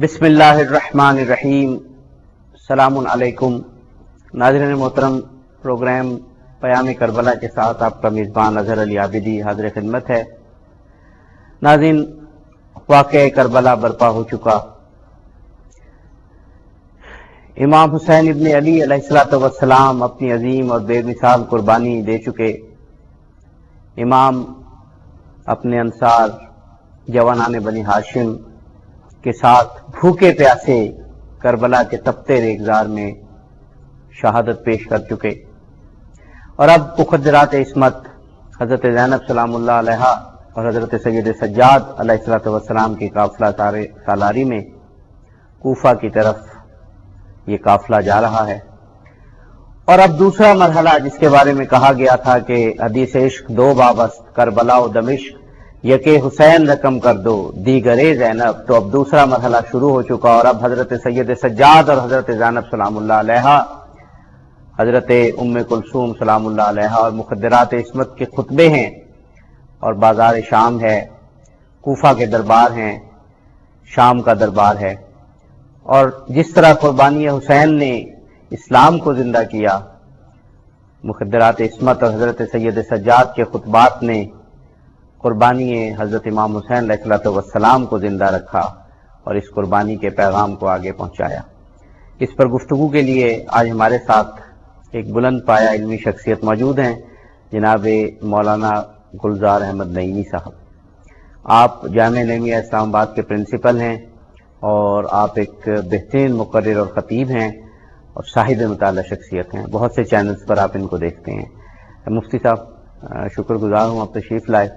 بسم اللہ الرحمن الرحیم۔ السلام علیکم ناظرین محترم، پروگرام پیام کربلا کے ساتھ آپ کا میزبان اظہر علی عابدی حاضر خدمت ہے۔ ناظرین، واقعہ کربلا برپا ہو چکا۔ امام حسین ابن علی علیہ السلام اپنی عظیم اور بے مثال قربانی دے چکے۔ امام اپنے انصار جوانان بنی ہاشم کے ساتھ بھوکے پیاسے کربلا کے تپتے ریگزار میں شہادت پیش کر چکے، اور اب مخدرات عصمت حضرت زینب سلام اللہ علیہا اور حضرت سید سجاد علیہ السلام کی قافلہ سالاری میں کوفہ کی طرف یہ قافلہ جا رہا ہے۔ اور اب دوسرا مرحلہ جس کے بارے میں کہا گیا تھا کہ حدیث عشق دو بابست کربلا و دمشق یکے حسین رقم کر دو دیگرے زینب، تو اب دوسرا مرحلہ شروع ہو چکا، اور اب حضرت سید سجاد اور حضرت زینب سلام اللہ علیہا، حضرت ام کلثوم سلام اللہ علیہا اور مخدرات عصمت کے خطبے ہیں، اور بازار شام ہے، کوفہ کے دربار ہیں، شام کا دربار ہے۔ اور جس طرح قربانی حسین نے اسلام کو زندہ کیا، مخدرات عصمت اور حضرت سید سجاد کے خطبات نے قربانی حضرت امام حسین علیہ السلام کو زندہ رکھا اور اس قربانی کے پیغام کو آگے پہنچایا۔ اس پر گفتگو کے لیے آج ہمارے ساتھ ایک بلند پایہ علمی شخصیت موجود ہیں، جناب مولانا گلزار احمد نعیمی صاحب۔ آپ جامعہ نعیمیہ اسلام آباد کے پرنسپل ہیں، اور آپ ایک بہترین مقرر اور خطیب ہیں اور صاحب مطالعہ شخصیت ہیں۔ بہت سے چینلز پر آپ ان کو دیکھتے ہیں۔ مفتی صاحب، شکر گزار ہوں آپ تشریف لائے۔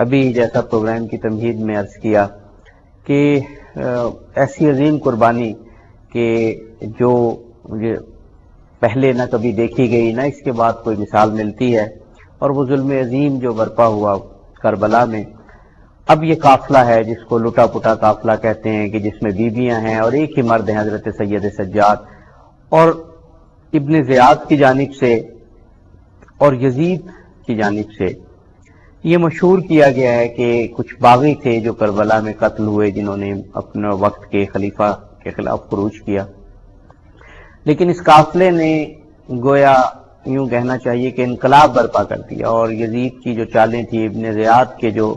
ابھی جیسا پروگرام کی تمہید میں عرض کیا کہ ایسی عظیم قربانی کہ جو پہلے نہ کبھی دیکھی گئی، نہ اس کے بعد کوئی مثال ملتی ہے، اور وہ ظلم عظیم جو برپا ہوا کربلا میں، اب یہ قافلہ ہے جس کو لٹا پٹا قافلہ کہتے ہیں، کہ جس میں بیویاں ہیں اور ایک ہی مرد ہیں حضرت سید سجاد، اور ابن زیاد کی جانب سے اور یزید کی جانب سے یہ مشہور کیا گیا ہے کہ کچھ باغی تھے جو کربلا میں قتل ہوئے، جنہوں نے اپنے وقت کے خلیفہ کے خلاف خروج کیا۔ لیکن اس قافلے نے گویا یوں کہنا چاہیے کہ انقلاب برپا کر دیا، اور یزید کی جو چالیں تھی، ابن زیاد کے جو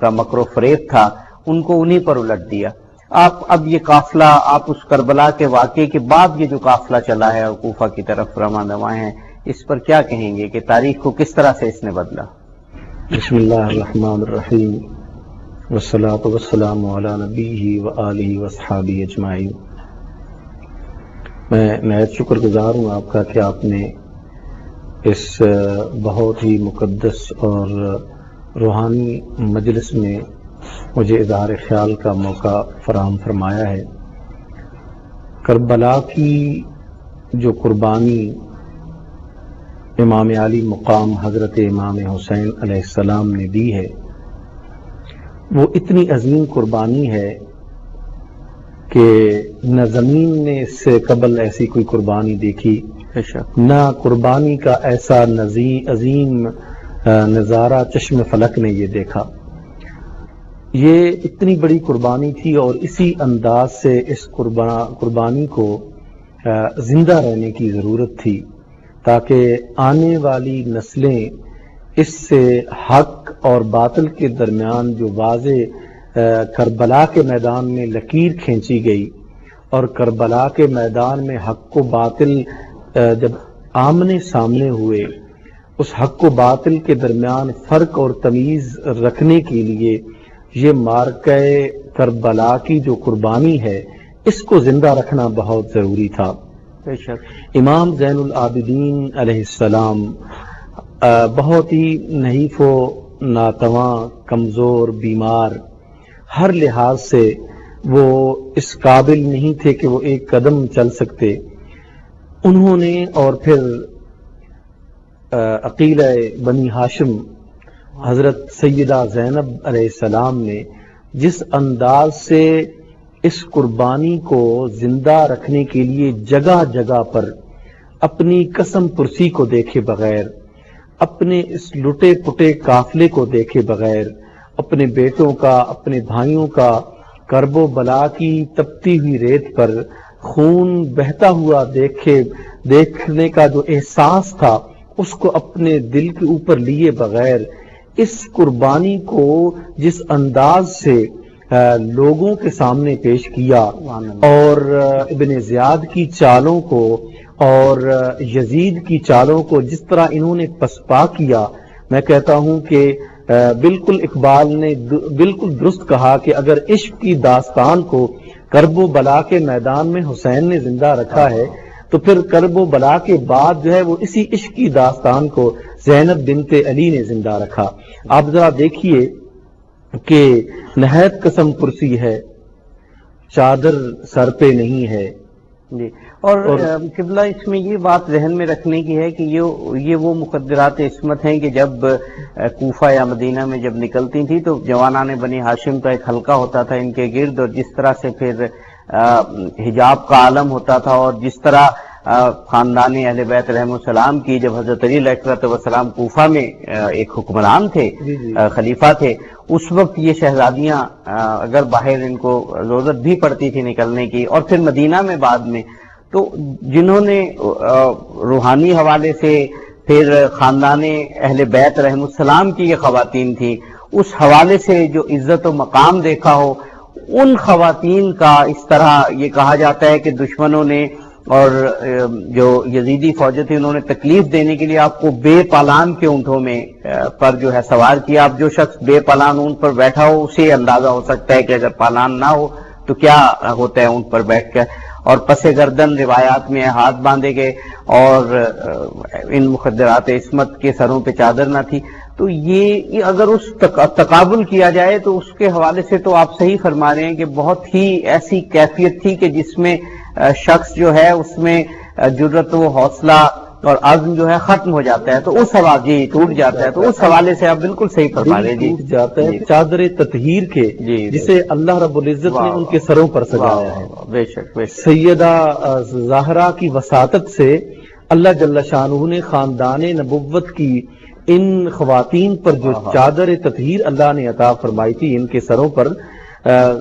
کا مکر و فریب تھا، ان کو انہی پر الٹ دیا۔ اب یہ قافلہ، آپ اس کربلا کے واقعے کے بعد یہ جو قافلہ چلا ہے اور کوفہ کی طرف رواں دواں ہیں، اس پر کیا کہیں گے کہ تاریخ کو کس طرح سے اس نے بدلا؟ بسم اللہ الرحمن الرحیم، والصلاة والسلام علی نبیہ وآلہ وصحابہ اجمعین۔ میں نہایت شکر گزار ہوں آپ کا کہ آپ نے اس بہت ہی مقدس اور روحانی مجلس میں مجھے اظہار خیال کا موقع فراہم فرمایا ہے۔ کربلا کی جو قربانی امام علی مقام حضرت امام حسین علیہ السلام نے دی ہے، وہ اتنی عظیم قربانی ہے کہ نہ زمین نے اس سے قبل ایسی کوئی قربانی دیکھی، نہ قربانی کا ایسا عظیم نظارہ چشم فلک نے یہ دیکھا۔ یہ اتنی بڑی قربانی تھی، اور اسی انداز سے اس قربانی کو زندہ رہنے کی ضرورت تھی، تاکہ آنے والی نسلیں اس سے حق اور باطل کے درمیان جو واضح کربلا کے میدان میں لکیر کھینچی گئی، اور کربلا کے میدان میں حق و باطل جب آمنے سامنے ہوئے، اس حق و باطل کے درمیان فرق اور تمیز رکھنے کے لیے یہ مارکہ کربلا کی جو قربانی ہے، اس کو زندہ رکھنا بہت ضروری تھا۔ امام زین العابدین علیہ السلام بہت ہی نحیف و ناتواں، کمزور، بیمار، ہر لحاظ سے وہ اس قابل نہیں تھے کہ وہ ایک قدم چل سکتے۔ انہوں نے اور پھر عقیلہ بنی ہاشم حضرت سیدہ زینب علیہ السلام نے جس انداز سے اس قربانی کو زندہ رکھنے کے لیے جگہ جگہ پر اپنی قسم پرسی کو دیکھے بغیر، اپنے اس لٹے پٹے قافلے کو دیکھے بغیر، اپنے بیٹوں کا، اپنے بھائیوں کا کرب و بلا کی تپتی ہوئی ریت پر خون بہتا ہوا دیکھنے کا جو احساس تھا اس کو اپنے دل کے اوپر لیے بغیر اس قربانی کو جس انداز سے لوگوں کے سامنے پیش کیا اور ابن زیاد کی چالوں کو اور یزید کی چالوں کو جس طرح انہوں نے پسپا کیا، میں کہتا ہوں کہ بالکل اقبال نے بالکل درست کہا کہ اگر عشق کی داستان کو کرب و بلا کے میدان میں حسین نے زندہ رکھا ہے تو پھر کرب و بلا کے بعد جو ہے وہ اسی عشق کی داستان کو زینب بنت علی نے زندہ رکھا۔ آپ ذرا دیکھیے کہ نہایت قسم پرسی ہے، چادر سر پہ نہیں ہے جی۔ اور قبلہ اس میں یہ بات ذہن میں رکھنے کی ہے کہ یہ وہ مقدرات عصمت ہیں کہ جب کوفہ یا مدینہ میں جب نکلتی تھی تو جوانان بنی ہاشم کا ایک حلقہ ہوتا تھا ان کے گرد، اور جس طرح سے پھر حجاب کا عالم ہوتا تھا، اور جس طرح خاندان اہل بیت رحمہ السلام کی جب حضرت علی علیہ السلام کوفہ میں ایک حکمران تھے، خلیفہ تھے، اس وقت یہ شہزادیاں اگر باہر ان کو ضرورت بھی پڑتی تھی نکلنے کی، اور پھر مدینہ میں بعد میں تو جنہوں نے روحانی حوالے سے پھر خاندان اہل بیت رحمہ السلام کی یہ خواتین تھیں، اس حوالے سے جو عزت و مقام دیکھا ہو، ان خواتین کا اس طرح یہ کہا جاتا ہے کہ دشمنوں نے اور جو یزیدی فوجیں تھی انہوں نے تکلیف دینے کے لیے آپ کو بے پالان کے اونٹوں میں پر جو ہے سوار کیا۔ اب جو شخص بے پالان اونٹ پر بیٹھا ہو اسے اندازہ ہو سکتا ہے کہ اگر پالان نہ ہو تو کیا ہوتا ہے اونٹ پر بیٹھ کر، اور پس گردن روایات میں ہاتھ باندھے گئے اور ان مخدرات عصمت کے سروں پہ چادر نہ تھی۔ تو یہ اگر اس تقابل کیا جائے تو اس کے حوالے سے تو آپ صحیح فرما رہے ہیں کہ بہت ہی ایسی کیفیت تھی کہ جس میں شخص جو ہے اس میں جرأت و حوصلہ اور عزم جو ہے ختم ہو جاتا ہے، تو اس حوالے جی ٹوٹ جاتا ہے، تو اس حوالے سے آپ بالکل صحیح فرما رہے ہیں جی، ٹوٹ جاتا ہے چادر تطہیر کے جسے اللہ رب العزت نے ان کے سروں پر سجایا ہے۔ بے شک سیدہ زہرا کی وساطت سے اللہ جل شانہ نے خاندان نبوت کی ان خواتین پر جو چادر تطہیر اللہ نے عطا فرمائی تھی ان کے سروں پر،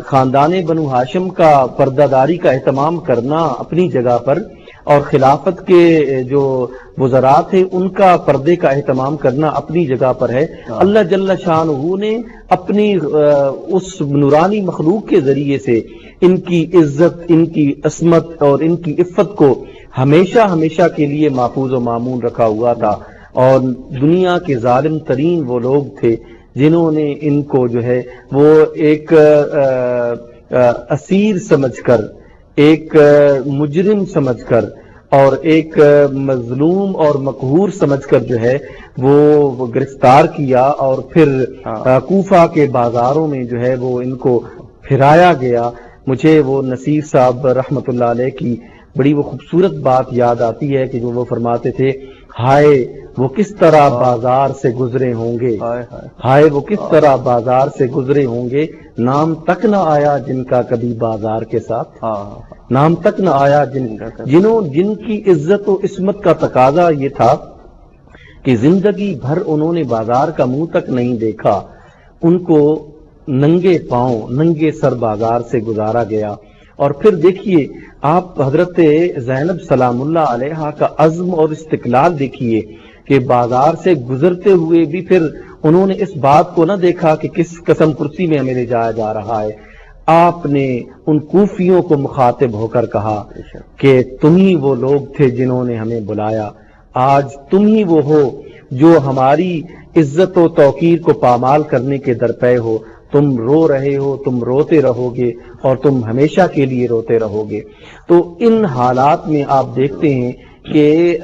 خاندان بنو ہاشم کا پردہ داری کا اہتمام کرنا اپنی جگہ پر، اور خلافت کے جو وزراء تھے ان کا پردے کا اہتمام کرنا اپنی جگہ پر ہے۔ اللہ جل شانہ نے اپنی اس نورانی مخلوق کے ذریعے سے ان کی عزت، ان کی عصمت اور ان کی عفت کو ہمیشہ ہمیشہ کے لیے محفوظ و مامون رکھا ہوا تھا، اور دنیا کے ظالم ترین وہ لوگ تھے جنہوں نے ان کو جو ہے وہ ایک اسیر سمجھ کر، ایک مجرم سمجھ کر اور ایک مظلوم اور مقہور سمجھ کر جو ہے وہ گرفتار کیا، اور پھر کوفہ کے بازاروں میں جو ہے وہ ان کو پھرایا گیا۔ مجھے وہ نصیر صاحب رحمۃ اللہ علیہ کی بڑی وہ خوبصورت بات یاد آتی ہے کہ جو وہ فرماتے تھے، ہائے وہ کس طرح بازار سے گزرے ہوں گے، ہائے وہ کس طرح بازار سے گزرے ہوں گے، نام تک نہ آیا جن کا کبھی بازار کے ساتھ، نام تک نہ آیا جن کی عزت و عصمت کا تقاضا یہ تھا کہ زندگی بھر انہوں نے بازار کا منہ تک نہیں دیکھا، ان کو ننگے پاؤں ننگے سر بازار سے گزارا گیا۔ اور پھر دیکھیے آپ حضرت زینب سلام اللہ علیہا کا عزم اور استقلال دیکھیے کہ بازار سے گزرتے ہوئے بھی پھر انہوں نے اس بات کو نہ دیکھا کہ کس قسم کرسی میں ہمیں لے جایا جا رہا ہے، آپ نے ان کوفیوں کو مخاطب ہو کر کہا کہ تم ہی وہ لوگ تھے جنہوں نے ہمیں بلایا، آج تم ہی وہ ہو جو ہماری عزت و توقیر کو پامال کرنے کے درپے ہو، تم رو رہے ہو، تم روتے رہو گے اور تم ہمیشہ کے لیے روتے رہو گے۔ تو ان حالات میں آپ دیکھتے ہیں کہ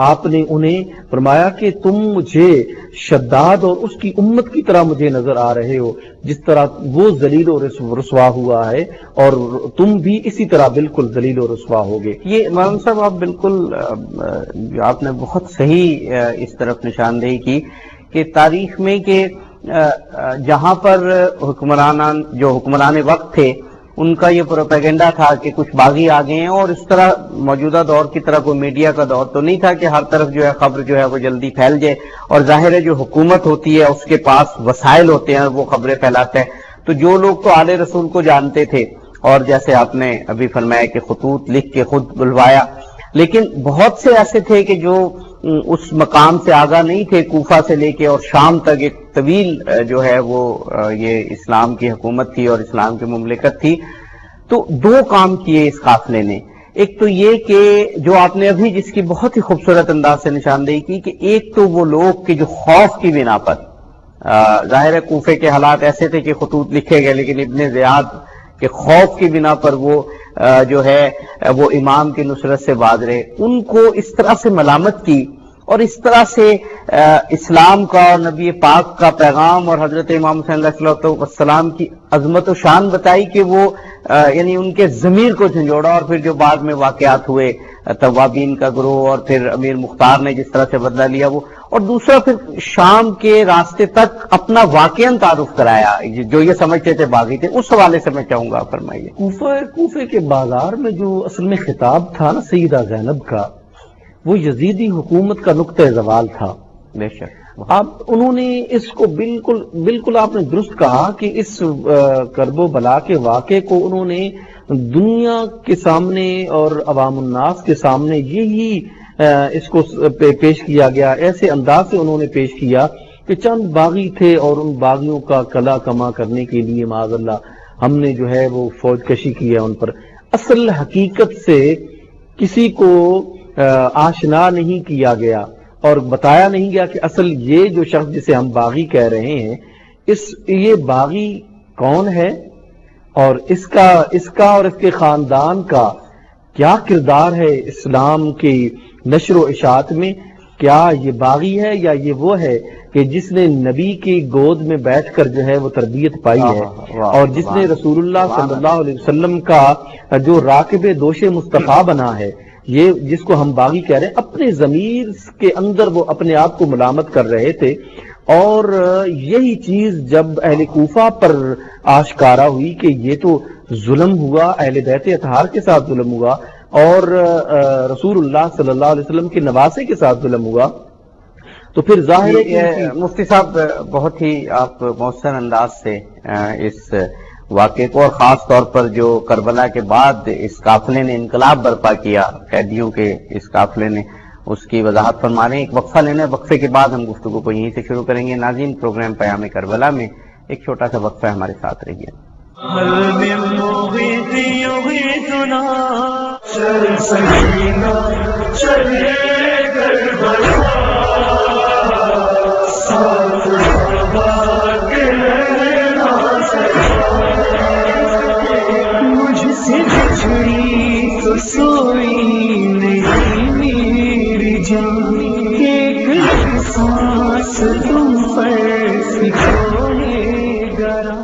آپ نے انہیں فرمایا کہ تم مجھے شداد اور اس کی امت کی طرح مجھے نظر آ رہے ہو، جس طرح وہ ذلیل و رسوا ہوا ہے اور تم بھی اسی طرح بالکل ذلیل و رسوا ہوگے۔ یہ مولانا صاحب آپ بالکل آپ نے بہت صحیح اس طرف نشاندہی کی کہ تاریخ میں کہ جہاں پر حکمران وقت تھے ان کا یہ پروپیگنڈا تھا کہ کچھ باغی آ گئے ہیں، اور اس طرح موجودہ دور کی طرح کوئی میڈیا کا دور تو نہیں تھا کہ ہر طرف جو ہے خبر جو ہے وہ جلدی پھیل جائے، اور ظاہر ہے جو حکومت ہوتی ہے اس کے پاس وسائل ہوتے ہیں وہ خبریں پھیلاتے ہیں، تو جو لوگ تو آل رسول کو جانتے تھے، اور جیسے آپ نے ابھی فرمایا کہ خطوط لکھ کے خود بلوایا، لیکن بہت سے ایسے تھے کہ جو اس مقام سے آگاہ نہیں تھے، کوفہ سے لے کے اور شام تک ایک طویل جو ہے وہ یہ اسلام کی حکومت تھی اور اسلام کی مملکت تھی۔ تو دو کام کیے اس قافلے نے، ایک تو یہ کہ جو آپ نے ابھی جس کی بہت ہی خوبصورت انداز سے نشاندہی کی کہ ایک تو وہ لوگ کہ جو خوف کی بنا پر، ظاہر ہے کوفے کے حالات ایسے تھے کہ خطوط لکھے گئے، لیکن ابن زیاد کے خوف کی بنا پر وہ جو ہے وہ امام کی نصرت سے باز رہے، ان کو اس طرح سے ملامت کی اور اس طرح سے اسلام کا اور نبی پاک کا پیغام اور حضرت امام حسین علیہ السلام کی عظمت و شان بتائی کہ وہ یعنی ان کے ضمیر کو جھنجھوڑا، اور پھر جو بعد میں واقعات ہوئے توابین کا گروہ اور پھر امیر مختار نے جس طرح سے بدلہ لیا وہ، اور دوسرا پھر شام کے راستے تک اپنا واقعاً تعارف کرایا جو یہ سمجھتے تھے باغی تھے۔ اس حوالے سے میں چاہوں گا فرمائیے۔ کوفے کے بازار میں جو اصل میں خطاب تھا نا سیدہ زینب کا، وہ یزیدی حکومت کا نقطہ زوال تھا۔ بے شک اب انہوں نے اس کو بالکل آپ نے درست کہا کہ اس کرب و بلا کے واقعے کو انہوں نے دنیا کے سامنے اور عوام الناس کے سامنے یہی اس کو پیش کیا گیا، ایسے انداز سے انہوں نے پیش کیا کہ چند باغی تھے اور ان باغیوں کا کلا کما کرنے کے لیے معاذ اللہ ہم نے جو ہے وہ فوج کشی کی ہے ان پر۔ اصل حقیقت سے کسی کو آشنا نہیں کیا گیا اور بتایا نہیں گیا کہ اصل یہ جو شخص جسے ہم باغی کہہ رہے ہیں یہ باغی کون ہے، اور اس کا اور اس کے خاندان کا کیا کردار ہے اسلام کی نشر و اشاعت میں۔ کیا یہ باغی ہے یا یہ وہ ہے کہ جس نے نبی کی گود میں بیٹھ کر جو ہے وہ تربیت پائی ہے، اور جس نے رسول اللہ صلی اللہ علیہ وسلم کا جو راکب دوش مصطفیٰ بنا ہے، یہ جس کو ہم باغی کہہ رہے ہیں، اپنے ضمیر کے اندر وہ اپنے آپ کو ملامت کر رہے تھے۔ اور یہی چیز جب اہل کوفہ پر آشکارا ہوئی کہ یہ تو ظلم ہوا، اہل بیت اطہار کے ساتھ ظلم ہوا اور رسول اللہ صلی اللہ علیہ وسلم کے نواسے کے ساتھ ظلم ہوا، تو پھر ظاہر ہے کہ مفتی صاحب بہت ہی آپ مؤثر انداز سے اس واقعے کو، اور خاص طور پر جو کربلا کے بعد اس قافلے نے انقلاب برپا کیا، قیدیوں کے اس قافلے نے، اس کی وضاحت فرما رہے ہیں۔ ایک وقفہ لینا ہے، وقفے کے بعد ہم گفتگو کو یہیں سے شروع کریں گے۔ ناظرین، پروگرام پیام کربلا میں ایک چھوٹا سا وقفہ ہمارے ساتھ رہیے۔ مجھ سے بچھڑی تو سوئی نہیں میری جان، ایک سانس تم پر سکھونے گرا۔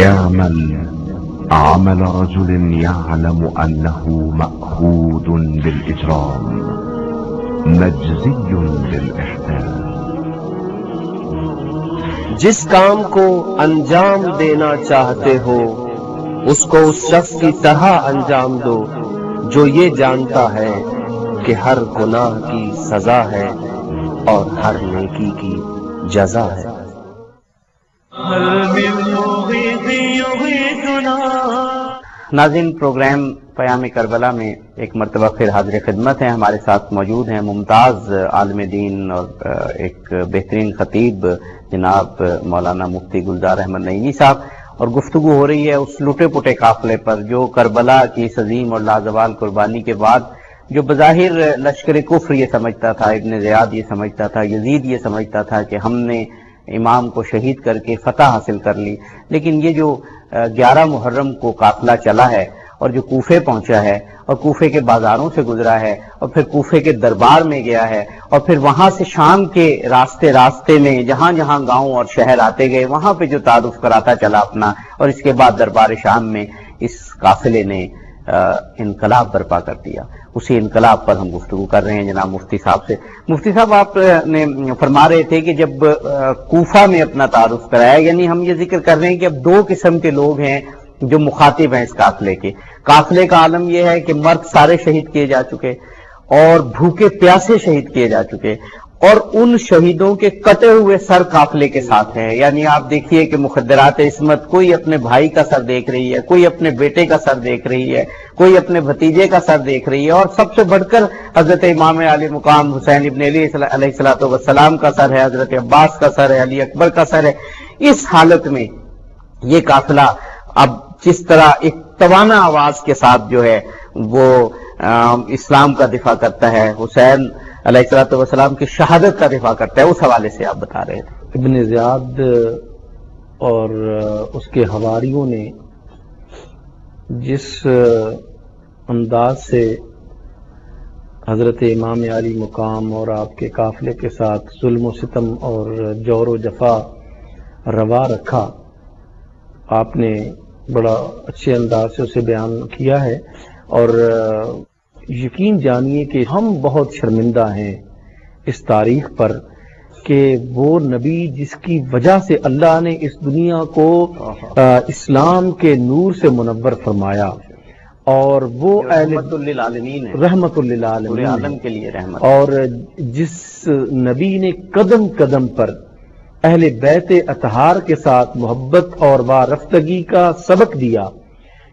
اعمل عمل رجل يعلم أنه مأخوذ بالإجرام مجزي بالإحسان۔ جس کام کو انجام دینا چاہتے ہو اس کو اس شخص کی طرح انجام دو جو یہ جانتا ہے کہ ہر گناہ کی سزا ہے اور ہر نیکی کی جزا ہے۔ ناظرین، پروگرام پیام کربلا میں ایک مرتبہ پھر حاضر خدمت ہیں۔ ہمارے ساتھ موجود ہیں ممتاز عالم دین اور ایک بہترین خطیب جناب مولانا مفتی گلزار احمد نعیمی صاحب، اور گفتگو ہو رہی ہے اس لٹے پٹے قافلے پر جو کربلا کی اس عظیم اور لازوال قربانی کے بعد جو بظاہر لشکر کفر یہ سمجھتا تھا، ابن زیاد یہ سمجھتا تھا، یزید یہ سمجھتا تھا کہ ہم نے امام کو شہید کر کے فتح حاصل کر لی، لیکن یہ جو 11 محرم کو قافلہ چلا ہے اور جو کوفے پہنچا ہے اور کوفے کے بازاروں سے گزرا ہے اور پھر کوفے کے دربار میں گیا ہے اور پھر وہاں سے شام کے راستے میں جہاں جہاں گاؤں اور شہر آتے گئے وہاں پہ جو تعارف کراتا چلا اپنا، اور اس کے بعد دربار شام میں اس قافلے نے انقلاب برپا کر دیا. اسی انقلاب پر ہم گفتگو کر رہے ہیں جناب مفتی صاحب سے. مفتی صاحب، آپ نے فرما رہے تھے کہ جب کوفہ میں اپنا تعارف کرایا، یعنی ہم یہ ذکر کر رہے ہیں کہ اب دو قسم کے لوگ ہیں جو مخاطب ہیں اس قافلے کے. قافلے کا عالم یہ ہے کہ مرد سارے شہید کیے جا چکے اور بھوکے پیاسے شہید کیے جا چکے، اور ان شہیدوں کے کٹے ہوئے سر قافلے کے ساتھ ہیں. یعنی آپ دیکھیے کہ مخدرات عصمت، کوئی اپنے بھائی کا سر دیکھ رہی ہے، کوئی اپنے بیٹے کا سر دیکھ رہی ہے، کوئی اپنے بھتیجے کا سر دیکھ رہی ہے، اور سب سے بڑھ کر حضرت امام علی مقام حسین ابن علی علیہ الصلوۃ والسلام کا سر ہے، حضرت عباس کا سر ہے، علی اکبر کا سر ہے. اس حالت میں یہ قافلہ اب جس طرح ایک توانا آواز کے ساتھ جو ہے وہ اسلام کا دفاع کرتا ہے، حسین علیہ الصلوۃ والسلام کی شہادت کا دفاع کرتا ہے، اس حوالے سے آپ بتا رہے تھے. ابن زیاد اور اس کے حواریوں نے جس انداز سے حضرت امام علی مقام اور آپ کے قافلے کے ساتھ ظلم و ستم اور جور و جفا روا رکھا، آپ نے بڑا اچھے انداز سے اسے بیان کیا ہے. اور یقین جانیے کہ ہم بہت شرمندہ ہیں اس تاریخ پر کہ وہ نبی جس کی وجہ سے اللہ نے اس دنیا کو اسلام کے نور سے منور فرمایا، اور وہ رحمت للعالمین ہے، رحمت للعالمین عالم کے لیے رحمت، اور جس نبی نے قدم قدم پر اہل بیت اطہار کے ساتھ محبت اور وارفتگی کا سبق دیا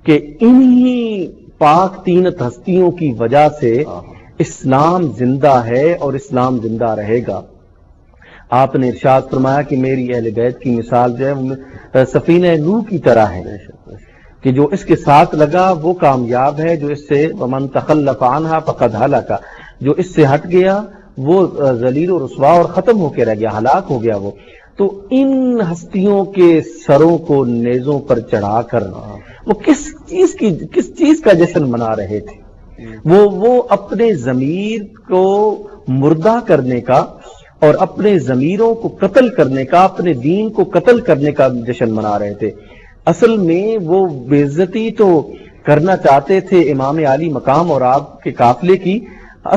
کہ انہی پاک تینت ہستیوں کی وجہ سے اسلام زندہ ہے اور اسلام زندہ رہے گا. آپ نے ارشاد فرمایا کہ میری اہل بیت کی مثال جو ہے سفینہ نوح کی طرح ہے کہ جو اس کے ساتھ لگا وہ کامیاب ہے، جو اس سے ومن تخلف عنہا فقد ہلک، جو اس سے ہٹ گیا وہ ذلیل و رسوا اور ختم ہو کے رہ گیا، ہلاک ہو گیا وہ. تو ان ہستیوں کے سروں کو نیزوں پر چڑھا کر وہ کس چیز کا جشن منا رہے تھے؟ وہ اپنے ضمیر کو مردہ کرنے کا اور اپنے ضمیروں کو قتل کرنے کا، اپنے دین کو قتل کرنے کا جشن منا رہے تھے. اصل میں وہ بے عزتی تو کرنا چاہتے تھے امام علی مقام اور آپ کے قافلے کی.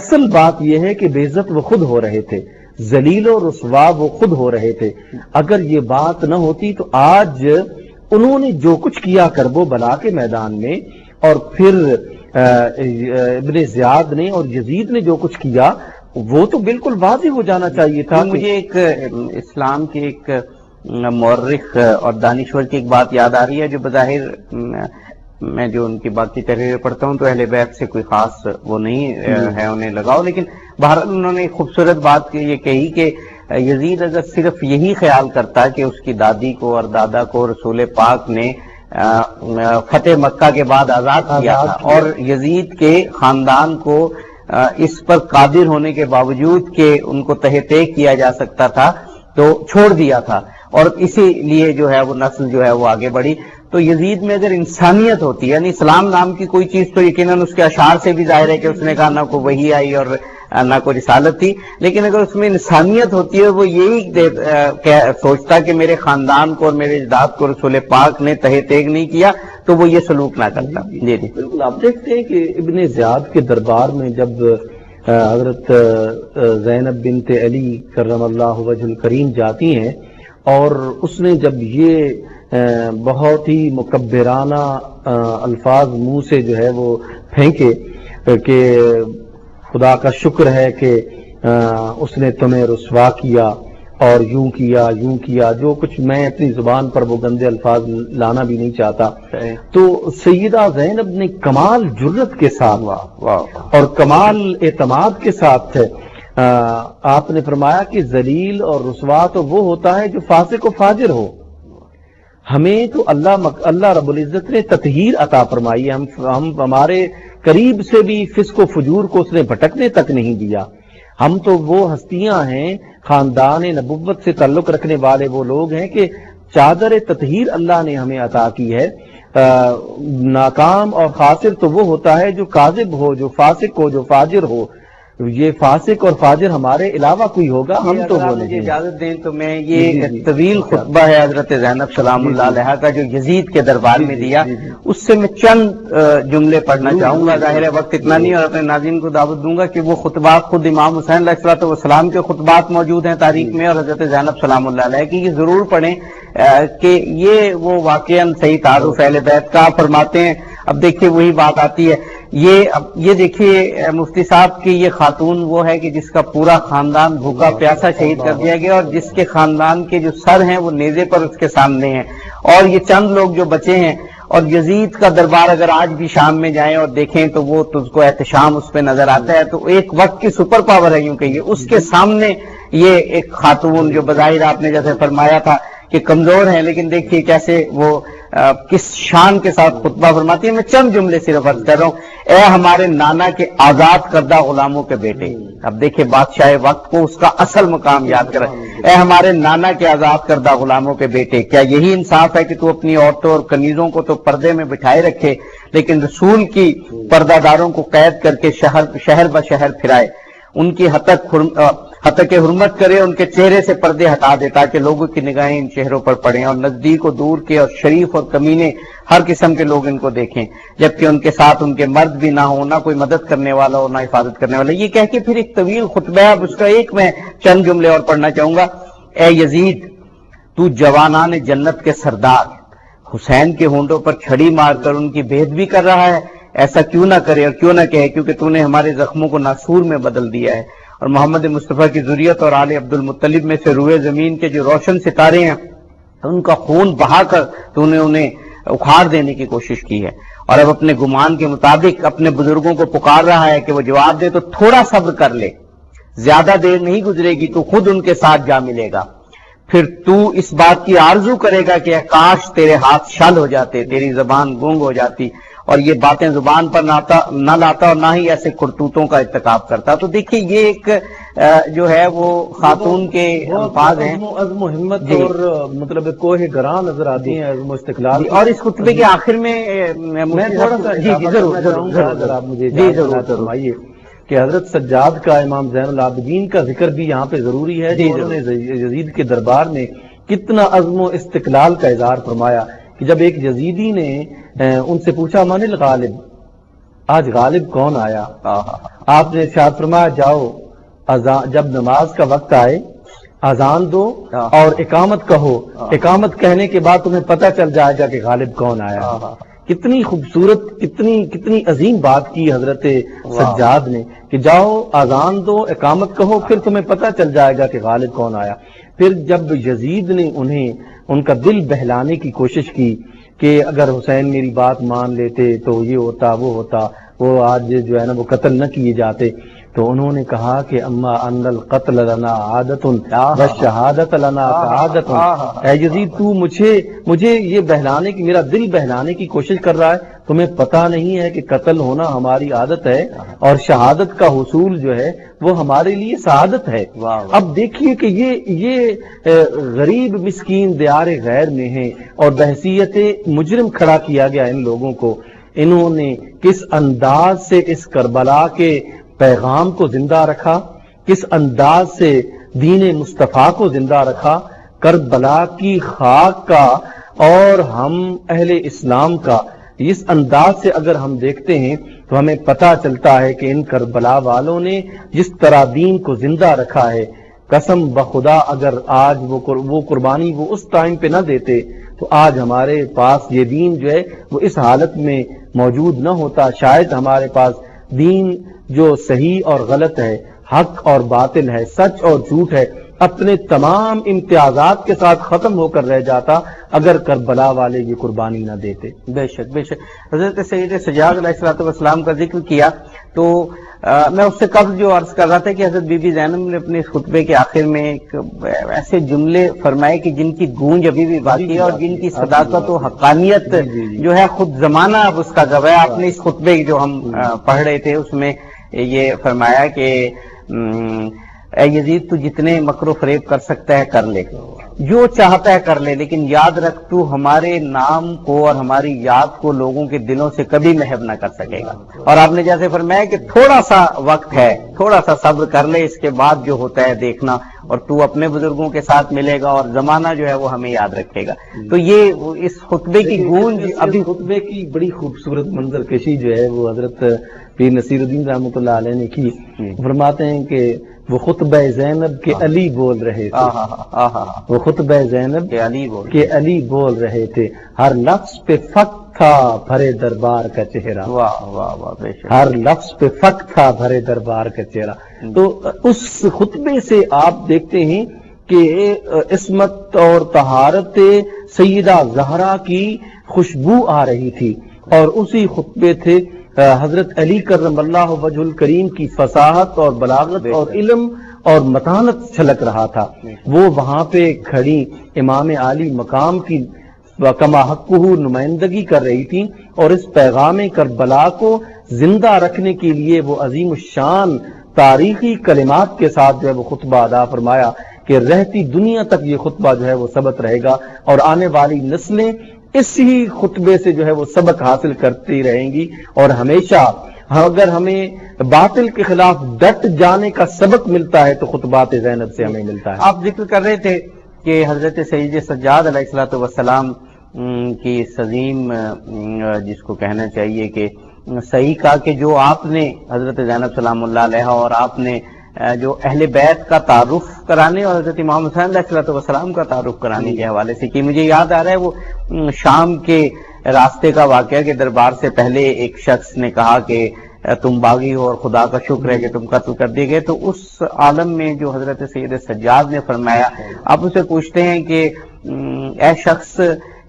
اصل بات یہ ہے کہ بے عزت وہ خود ہو رہے تھے، ذلیل و رسوا وہ خود ہو رہے تھے. اگر یہ بات نہ ہوتی تو آج انہوں نے جو کچھ کیا کربو بلا کے میدان میں، اور پھر ابن زیاد نے اور یزید نے جو کچھ کیا وہ تو بالکل واضح ہو جانا چاہیے تھا. مجھے ایک اسلام کے ایک مورخ اور دانشور کی ایک بات یاد آ رہی ہے، جو بظاہر میں جو ان کی باقی تحریریں پڑھتا ہوں تو اہل بیت سے کوئی خاص وہ نہیں ہے انہیں لگاؤ، لیکن بہرحال انہوں نے ایک خوبصورت بات یہ کہی کہ یزید اگر صرف یہی خیال کرتا کہ اس کی دادی کو اور دادا کو رسول پاک نے فتح مکہ کے بعد آزاد کیا تھا، اور یزید کے خاندان کو اس پر قادر ہونے کے باوجود کہ ان کو تہ طے کیا جا سکتا تھا تو چھوڑ دیا تھا، اور اسی لیے جو ہے وہ نسل جو ہے وہ آگے بڑھی. تو یزید میں اگر انسانیت ہوتی، یعنی اسلام نام کی کوئی چیز تو یقیناً اس کے اشعار سے بھی ظاہر ہے کہ اس نے کہا نہ کوئی وحی آئی اور نہ کوئی رسالت تھی، لیکن اگر اس میں انسانیت ہوتی ہے وہ یہی سوچتا کہ میرے خاندان کو اور میرے اجداد کو رسول پاک نے تہ تیگ نہیں کیا تو وہ یہ سلوک نہ کرتا. جی جی بالکل. آپ دیکھتے ہیں کہ ابن زیاد کے دربار میں جب حضرت زینب بنت علی کرم اللہ وجہ الکریم جاتی ہیں، اور اس نے جب یہ بہت ہی مکبرانہ الفاظ منہ سے جو ہے وہ پھینکے کہ خدا کا شکر ہے کہ اس نے تمہیں رسوا کیا اور یوں کیا، جو کچھ میں اپنی زبان پر وہ گندے الفاظ لانا بھی نہیں چاہتا. تو سیدہ زینب نے کمال جرت کے ساتھ اور کمال اعتماد کے ساتھ آپ نے فرمایا کہ ذلیل اور رسوا تو وہ ہوتا ہے جو فاسق و فاجر ہو. ہمیں تو اللہ رب العزت نے تطہیر عطا فرمائی ہے، ہم ہمارے قریب سے بھی فسق و فجور کو اس نے بھٹکنے تک نہیں دیا. ہم تو وہ ہستیاں ہیں، خاندان نبوت سے تعلق رکھنے والے وہ لوگ ہیں کہ چادر تطہیر اللہ نے ہمیں عطا کی ہے. ناکام اور خاسر تو وہ ہوتا ہے جو کاذب ہو، جو فاسق ہو، جو فاجر ہو. یہ فاسق اور فاجر ہمارے علاوہ کوئی ہوگا، ہم تو وہ نہیں. اجازت دیں تو میں یہ طویل خطبہ ہے حضرت زینب سلام اللہ علیہ کا جو یزید کے دربار میں دیا، اس سے میں چند جملے پڑھنا چاہوں گا. ظاہر ہے وقت اتنا نہیں، اور اپنے ناظرین کو دعوت دوں گا کہ وہ خطبات خود امام حسین علیہ الصلوۃ والسلام کے خطبات موجود ہیں تاریخ میں، اور حضرت زینب سلام اللہ علیہ کی یہ ضرور پڑھیں کہ یہ وہ واقعاً صحیح تعارف اہل بیت کا فرماتے ہیں. اب دیکھیے وہی بات آتی ہے، یہ دیکھیے مفتی صاحب کی یہ خاتون وہ ہے کہ جس کا پورا خاندان بھوکا پیاسا شہید کر دیا گیا، اور جس کے خاندان کے جو سر ہیں وہ نیزے پر اس کے سامنے ہیں، اور یہ چند لوگ جو بچے ہیں. اور یزید کا دربار اگر آج بھی شام میں جائیں اور دیکھیں تو وہ تجھ کو احتشام اس پہ نظر آتا ہے. تو ایک وقت کی سپر پاور ہے یوں کہیے، اس کے سامنے یہ ایک خاتون جو بظاہر آپ نے جیسے فرمایا تھا کہ کمزور ہیں، لیکن دیکھیے کیسے وہ کس شان کے ساتھ خطبہ فرماتی ہے. میں چند جملے صرف عرض کر رہا ہوں. اے ہمارے نانا کے آزاد کردہ غلاموں کے بیٹے، اب دیکھیں بادشاہ وقت کو اس کا اصل مقام یاد کریں. اے ہمارے نانا کے آزاد کردہ غلاموں کے بیٹے، کیا یہی انصاف ہے کہ تو اپنی عورتوں اور کنیزوں کو تو پردے میں بٹھائے رکھے، لیکن رسول کی پردہ داروں کو قید کر کے شہر بشہر پھرائے، ان کی حتک حرمت کرے، ان کے چہرے سے پردے ہٹا دے تاکہ لوگوں کی نگاہیں ان چہروں پر پڑیں، اور نزدیک و دور کے اور شریف اور کمینے ہر قسم کے لوگ ان کو دیکھیں، جبکہ ان کے ساتھ ان کے مرد بھی نہ ہو، نہ کوئی مدد کرنے والا ہو، نہ حفاظت کرنے والا. یہ کہہ کے پھر ایک طویل خطبہ ہے. اب اس کا ایک میں چند جملے اور پڑھنا چاہوں گا. اے یزید، تو جوانان جنت کے سردار حسین کے ہونٹوں پر چھڑی مار کر ان کی بے ادبی کر رہا ہے. ایسا کیوں نہ کرے اور کیوں نہ کہے، کیونکہ تو نے ہمارے زخموں کو ناسور میں بدل دیا ہے، اور محمد مصطفیٰ کی ذریت اور آل عبد المطلب میں سے روئے زمین کے جو روشن ستارے ہیں ان کا خون بہا کر تو نے انہیں اکھاڑ دینے کی کوشش کی ہے، اور اب اپنے گمان کے مطابق اپنے بزرگوں کو پکار رہا ہے کہ وہ جواب دے. تو تھوڑا صبر کر لے، زیادہ دیر نہیں گزرے گی تو خود ان کے ساتھ جا ملے گا. پھر تو اس بات کی آرزو کرے گا کہ کاش تیرے ہاتھ شل ہو جاتے، تیری زبان گونگ ہو جاتی، اور یہ باتیں زبان پر نہ لاتا اور نہ ہی ایسے کرتوتوں کا ارتکاب کرتا. تو دیکھیے یہ ایک جو ہے وہ خاتون کے الفاظ ہیں، عزم و ہمت اور مطلب کوہ گراں نظر آتی ہیں، عزم و استقلال. اور اس خطبے کے آخر میں میں تھوڑا سا ضرور آپ مجھے فرمائیے کہ حضرت سجاد کا امام زین العابدین کا ذکر بھی یہاں پہ ضروری ہے. انہوں نے یزید کے دربار میں کتنا عزم و استقلال کا اظہار فرمایا کہ جب ایک یزیدی نے ان سے پوچھا من الغالب، آج غالب کون آیا، آپ نے ارشاد فرمایا جاؤ جب نماز کا وقت آئے اذان دو اور اقامت کہو، اقامت کہنے کے بعد تمہیں پتہ چل جائے گا کہ غالب کون آیا. کتنی خوبصورت کتنی عظیم بات کی حضرت سجاد نے کہ جاؤ اذان دو اقامت کہو پھر تمہیں پتہ چل جائے گا کہ غالب کون آیا. پھر جب یزید نے ان کا دل بہلانے کی کوشش کی کہ اگر حسین میری بات مان لیتے تو یہ ہوتا وہ ہوتا، وہ آج جو ہے نا وہ قتل نہ کیے جاتے، تو انہوں نے کہا کہ اما ان القتل لنا عادت والشہادت لنا سعادت. اے یزید تو مجھے یہ بہلانے کی، میرا دل بہلانے کی کوشش کر رہا ہے، تمہیں پتہ نہیں ہے کہ قتل ہونا ہماری عادت ہے اور شہادت کا حصول جو ہے وہ ہمارے لیے سعادت ہے. اب دیکھیے کہ یہ غریب مسکین دیار غیر میں ہیں اور بحیثیت مجرم کھڑا کیا گیا ان لوگوں کو. انہوں نے کس انداز سے اس کربلا کے پیغام کو زندہ رکھا، کس انداز سے دین مصطفیٰ کو زندہ رکھا. کربلا کی خاک کا اور ہم اہل اسلام کا اس انداز سے اگر ہم دیکھتے ہیں تو ہمیں پتہ چلتا ہے کہ ان کربلا والوں نے جس طرح دین کو زندہ رکھا ہے، قسم بخدا اگر آج وہ قربانی وہ اس ٹائم پہ نہ دیتے تو آج ہمارے پاس یہ دین جو ہے وہ اس حالت میں موجود نہ ہوتا. شاید ہمارے پاس دین جو صحیح اور غلط ہے، حق اور باطل ہے، سچ اور جھوٹ ہے، اپنے تمام امتیازات کے ساتھ ختم ہو کر رہ جاتا اگر کربلا والے یہ قربانی نہ دیتے. بے شک بے شک. حضرت سید سجاد علیہ الصلوۃ والسلام کا ذکر کیا تو میں اس سے قبل جو عرض کر رہا تھا کہ حضرت بی بی زینب نے اپنے اس خطبے کے آخر میں ایک ایسے جملے فرمائے کہ جن کی گونج ابھی بھی باقی ہے اور جن کی صداقت و حقانیت جو ہے خود زمانہ اب اس کا گواہ. آپ نے اس خطبے جو ہم پڑھ رہے تھے اس میں یہ فرمایا کہ اے یزید تو جتنے مکر و فریب کر سکتا ہے کر لے، جو چاہتا ہے کر لے، لیکن یاد رکھ تو ہمارے نام کو اور ہماری یاد کو لوگوں کے دلوں سے کبھی محو نہ کر سکے گا۔ اور آپ نے جیسے فرمایا کہ تھوڑا سا وقت ہے، تھوڑا سا صبر کر لے، اس کے بعد جو ہوتا ہے دیکھنا، اور تو اپنے بزرگوں کے ساتھ ملے گا اور زمانہ جو ہے وہ ہمیں یاد رکھے گا۔ تو یہ اس خطبے کی گونج ابھی خطبے کی بڑی خوبصورت منظر کشی جو ہے وہ حضرت پیر نصیر الدین رحمۃ اللہ علیہ نے کی۔ فرماتے ہیں کہ وہ خطبہ زینب کے علی بول رہے تھے، وہ خطبہ زینب کے علی بول رہے تھے، ہر لفظ پہ فخر تھا بھرے دربار کا چہرہ، واہ واہ واہ، بے شک، ہر لفظ پہ فخر تھا بھرے دربار کا چہرہ۔ تو اس خطبے سے آپ دیکھتے ہیں کہ عصمت اور طہارت سیدہ زہرا کی خوشبو آ رہی تھی، اور اسی خطبے تھے حضرت علی کرم اللہ وجہ الکریم کی فصاحت اور بلاغت اور علم اور متانت چھلک رہا تھا۔ وہ وہاں پہ کھڑی امام عالی مقام کی کما حقہ نمائندگی کر رہی تھی، اور اس پیغام کربلا کو زندہ رکھنے کے لیے وہ عظیم الشان تاریخی کلمات کے ساتھ جو ہے وہ خطبہ ادا فرمایا کہ رہتی دنیا تک یہ خطبہ جو ہے وہ ثبت رہے گا، اور آنے والی نسلیں اسی خطبے سے جو ہے وہ سبق حاصل کرتی رہیں گی، اور ہمیشہ اگر ہمیں باطل کے خلاف ڈٹ جانے کا سبق ملتا ہے تو خطبات زینب سے ہمیں ملتا ہے۔ آپ ذکر کر رہے تھے کہ حضرت سید سجاد علیہ الصلوۃ والسلام کی اس عظیم جس کو کہنا چاہیے کہ صحیح کہا کہ جو آپ نے حضرت زینب سلام اللہ علیہ اور آپ نے جو اہل بیت کا تعارف کرانے اور حضرت امام حسین علیہ الصلوۃ والسلام کا تعارف کرانے کے حوالے سے کی، مجھے یاد آ رہا ہے وہ شام کے راستے کا واقعہ کہ دربار سے پہلے ایک شخص نے کہا کہ تم باغی ہو اور خدا کا شکر ہے کہ تم قتل کر دیے گئے، تو اس عالم میں جو حضرت سید سجاد نے فرمایا، آپ اسے پوچھتے ہیں کہ اے شخص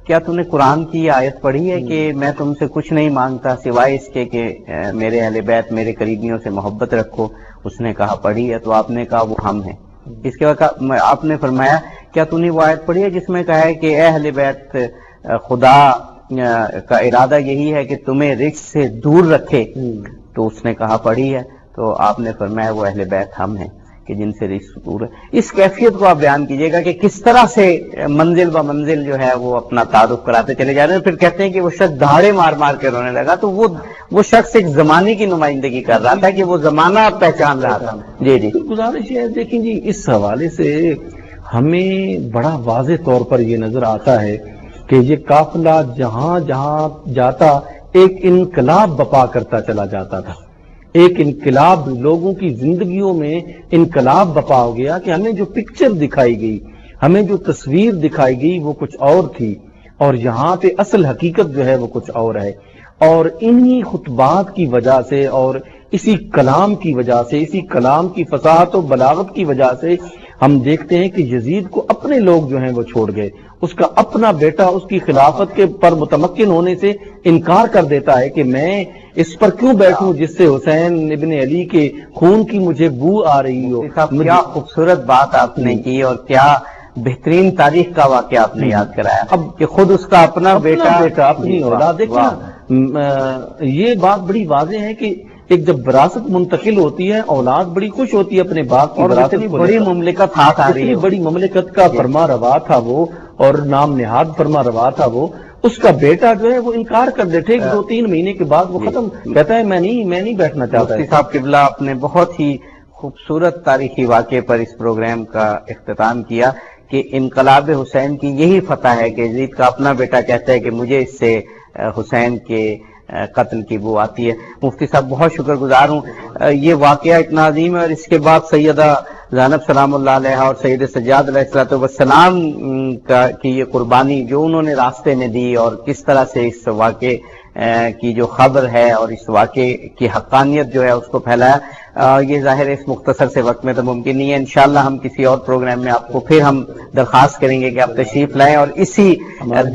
کیا تم نے قرآن کی یہ آیت پڑھی ہے کہ میں تم سے کچھ نہیں مانگتا سوائے اس کے کہ میرے اہل بیت میرے قریبیوں سے محبت رکھو؟ اس نے کہا پڑھی ہے، تو آپ نے کہا وہ ہم ہیں۔ اس کے بعد آپ نے فرمایا کیا تم نے وہ آیت پڑھی ہے جس میں کہا ہے کہ اے اہل بیت خدا کا ارادہ یہی ہے کہ تمہیں رزق سے دور رکھے؟ تو اس نے کہا پڑھی ہے، تو آپ نے فرمایا وہ اہل بیت ہم ہیں کہ جن سے رزق دور ہے۔ اس کیفیت کو آپ بیان کیجئے گا کہ کس طرح سے منزل ب منزل جو ہے وہ اپنا تعارف کراتے چلے جا رہے ہیں، پھر کہتے ہیں کہ وہ شخص دھاڑے مار مار کے رونے لگا، تو وہ شخص ایک زمانے کی نمائندگی کر رہا تھا کہ وہ زمانہ پہچان رہا تھا۔ جی جی، گزارش ہے دیکھیں جی، اس حوالے سے ہمیں بڑا واضح طور پر یہ نظر آتا ہے کہ یہ قافلہ جہاں جہاں جاتا ایک انقلاب بپا کرتا چلا جاتا تھا، ایک انقلاب، لوگوں کی زندگیوں میں انقلاب بپا ہو گیا کہ ہمیں جو پکچر دکھائی گئی، ہمیں جو تصویر دکھائی گئی وہ کچھ اور تھی، اور یہاں پہ اصل حقیقت جو ہے وہ کچھ اور ہے۔ اور انہی خطبات کی وجہ سے اور اسی کلام کی وجہ سے، اسی کلام کی فصاحت و بلاغت کی وجہ سے ہم دیکھتے ہیں کہ یزید کو اپنے لوگ جو ہیں وہ چھوڑ گئے، اس کا اپنا بیٹا اس کی خلافت کے پر متمکن ہونے سے انکار کر دیتا ہے کہ میں اس پر کیوں بیٹھوں جس سے حسین ابن علی کے خون کی مجھے بو آ رہی ہو۔ کیا خوبصورت بات آپ نے کی اور کیا بہترین تاریخ کا واقعہ آپ نے یاد کرایا، اب کہ خود اس کا اپنا بیٹا اپنی اولاد دیکھنا، یہ بات بڑی واضح ہے کہ ایک جب وراثت منتقل ہوتی ہے اولاد بڑی خوش ہوتی ہے اپنے باپ کی وراثت، بڑی مملکت ہاتھ آ رہی ہے، بڑی مملکت کا فرما روا تھا وہ، اور نام نہاد فرما روا تھا وہ، اس کا بیٹا جو ہے وہ انکار کر دیتے، 2-3 مہینے کے بعد وہ ختم کہتا ہے میں نہیں بیٹھنا چاہتا۔ مفتی صاحب قبلہ آپ نے بہت ہی خوبصورت تاریخی واقعے پر اس پروگرام کا اختتام کیا کہ انقلاب حسین کی یہی فتح ہے کہ یزید کا اپنا بیٹا کہتا ہے کہ مجھے اس سے حسین کے قتل کی بو آتی ہے۔ مفتی صاحب بہت شکر گزار ہوں، یہ واقعہ اتنا عظیم ہے، اور اس کے بعد سیدہ زینب سلام اللہ علیہ اور سید سجاد علیہ الصلوۃ والسلام کی یہ قربانی جو انہوں نے راستے میں دی، اور کس طرح سے اس واقعے کی جو خبر ہے اور اس واقعے کی حقانیت جو ہے اس کو پھیلایا، یہ ظاہر اس مختصر سے وقت میں تو ممکن نہیں ہے۔ انشاءاللہ ہم کسی اور پروگرام میں آپ کو پھر ہم درخواست کریں گے کہ آپ تشریف لائیں اور اسی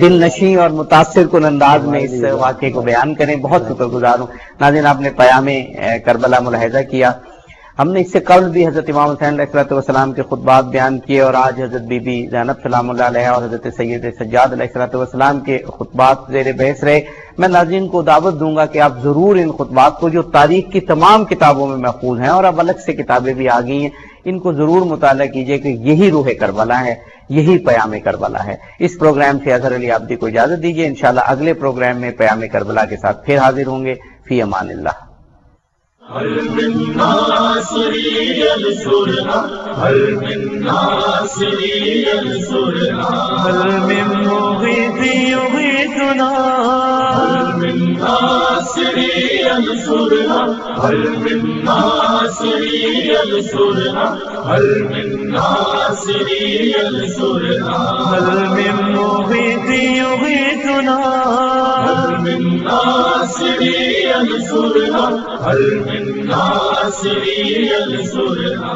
دل نشیں اور متاثر کن انداز میں اس واقعے کو بیان کریں۔ بہت شکر گزار ہوں۔ ناظرین، آپ نے پیام کربلا ملاحظہ کیا، ہم نے اس سے قبل بھی حضرت امام حسین علیہ الصلوۃ والسلام کے خطبات بیان کیے، اور آج حضرت بی بی زینب سلام اللہ علیہ اور حضرت سید سجاد علیہ الصلوۃ والسلام کے خطبات زیر بحث رہے۔ میں ناظرین کو دعوت دوں گا کہ آپ ضرور ان خطبات کو جو تاریخ کی تمام کتابوں میں محفوظ ہیں، اور اب الگ سے کتابیں بھی آ گئی ہیں، ان کو ضرور مطالعہ کیجئے کہ یہی روح کربلا ہے، یہی پیام کربلا ہے۔ اس پروگرام سے اظہر علی عابدی کو اجازت دیجیے، انشاءاللہ اگلے پروگرام میں پیام کربلا کے ساتھ پھر حاضر ہوں گے۔ فی امان اللہ۔ هل من ناصر ينصرنا، هل من ناصر ينصرنا، هل من مغيث يغيثنا، هل من ناصر ينصرنا، هل من ناصر ينصرنا، هل من ناصر ينصرنا، هل من مغيث يغيثنا، هل من ناصر ينصرنا، هل من ناصر ينصرنا۔